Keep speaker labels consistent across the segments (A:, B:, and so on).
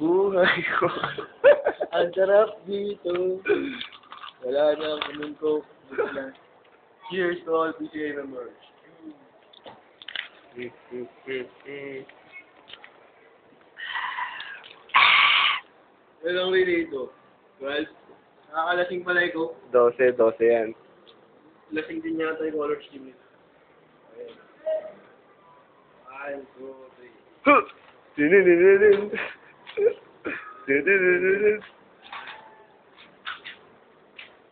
A: Buhay ko. Ang sarap dito. Wala na ang kaming coke. Cheers to all PCA members. Ilang rin ito? 12? Nakakalasing pala ito.
B: 12 yan.
A: Lasing din yata yung color scheme nito. Ayan. 1, 2, 3.
B: Dinidididin. Dinidididin.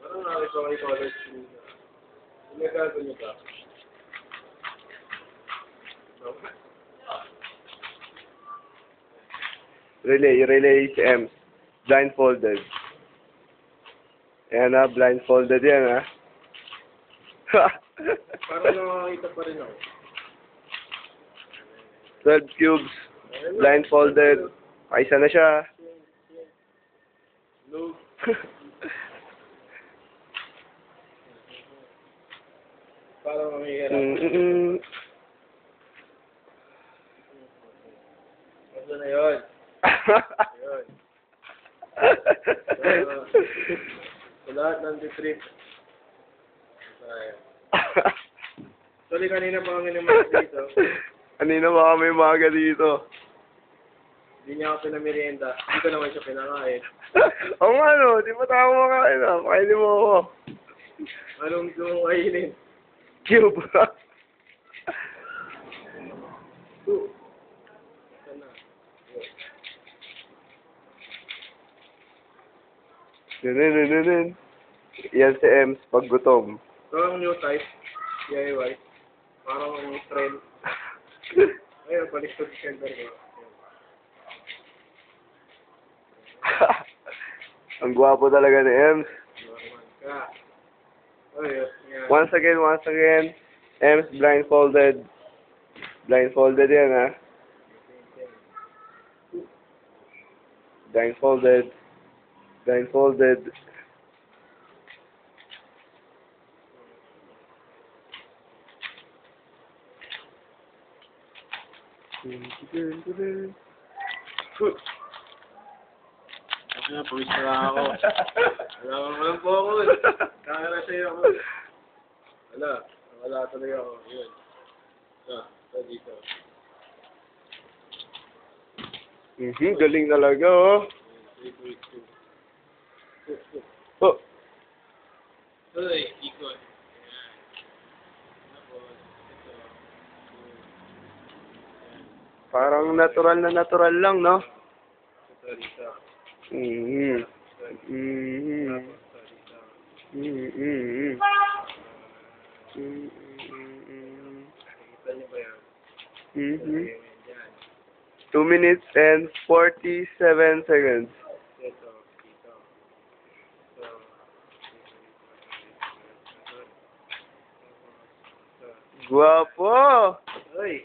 A: Parang nakita ko yung color scheme nito. Nagkago niyo ba?
B: Relay si Ems. Blindfolded. Ayan na, blindfolded yan, ha?
A: Parang nakakita pa rin ako.
B: 12 cubes. Blindfolded. Kaisa na siya.
A: No. Parang mamihirap. Ano na yun? Ayun. Sa lahat ng trip. Sorry, kanina pa kami naman dito.
B: Kanina ba kami umaga dito?
A: Hindi niya ako pinamerienda. Hindi ko naman siya pinakain.
B: Oo nga, no. Di ba tayo kumakain, ha? Pakainin mo ako.
A: Anong gusto mong kainin?
B: Cube.
A: Sana.
B: Dinidididin. Yan si Ems pag gutom.
A: Ito ang new type. DIY. Parang ang trend. Ayun, balik to December ko.
B: Ang gwapo talaga ni Ems. Once again, Ems blindfolded. Blindfolded yan, ha? Blindfolded. Blindfolded.
A: Ano, pawis na lang ako. Walang po ako. Kaya na sa'yo ako. Wala talaga ako. Yun. Dito.
B: Galing talaga, oh.
A: 3, 2.
B: Oh.
A: Uy, ikot. Ayan. Tapos, ito.
B: Parang natural lang, no?
A: Ito.
B: Mm-hmm.
A: Nakikita niyo ba yan?
B: 2 minutes and 47 seconds.
A: Ito.
B: Guwapo!
A: Uy!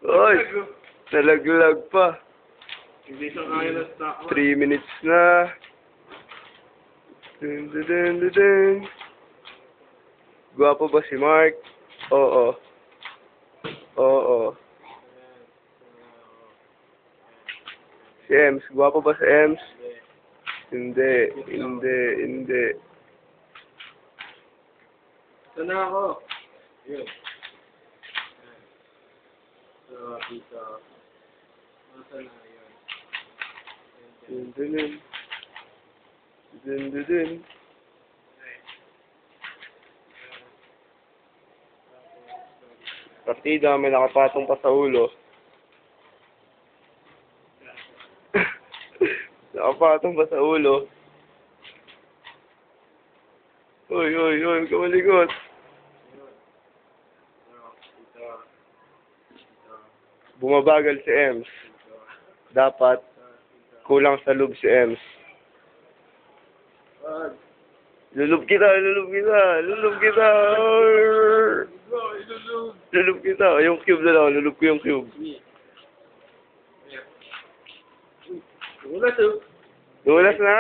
B: Oy! Nalaglag pa.
A: Hindi siya kaya na stock.
B: 3 minutes na. Dun. Guwapo ba si Mark? Oo. Si Ems. Guwapo ba si Ems? Hindi.
A: Ito na ako. Yun. So, dito. Masa na yun?
B: Dun. Partida, may nakapatong pa sa ulo. Nakapatong pa sa ulo. Uy, kamalikot. Bumabagal si Ems. Dapat kulang sa loob si Ems. Lulub kita. Lulub kita. Yung cube na lang. Lulub ko yung cube. Dulas na?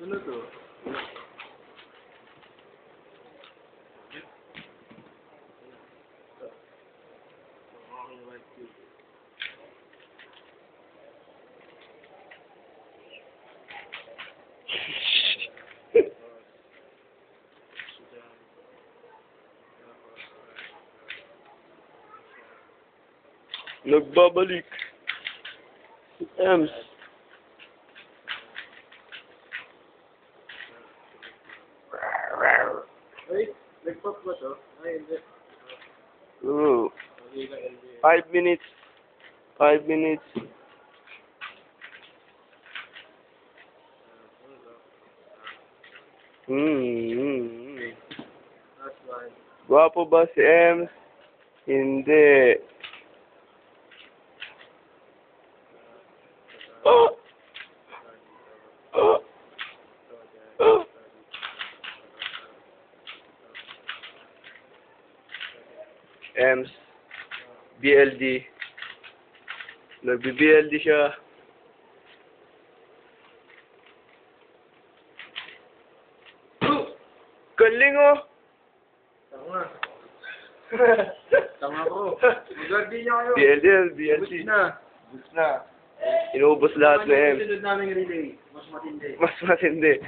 A: Ano to?
B: Nagbabalik. Si Ems.
A: Ay, nag-pop ba to? Ay, hindi.
B: Oo.
A: Hindi ka NBA.
B: 5 minutes. 5 minutes.
A: Last one.
B: Gwapo ba si Ems? Hindi. Oh! Oh! Oh! Ems. BLD. Nagbi-BLD siya. Galing oh!
A: Tama. Tama ko. Mag-gardi niya kayo.
B: BLD, BLD.
A: Bus na. Bus na.
B: Inubos lahat na Ems.
A: Sunod namin relay. Mas matindi.
B: Mas matindi.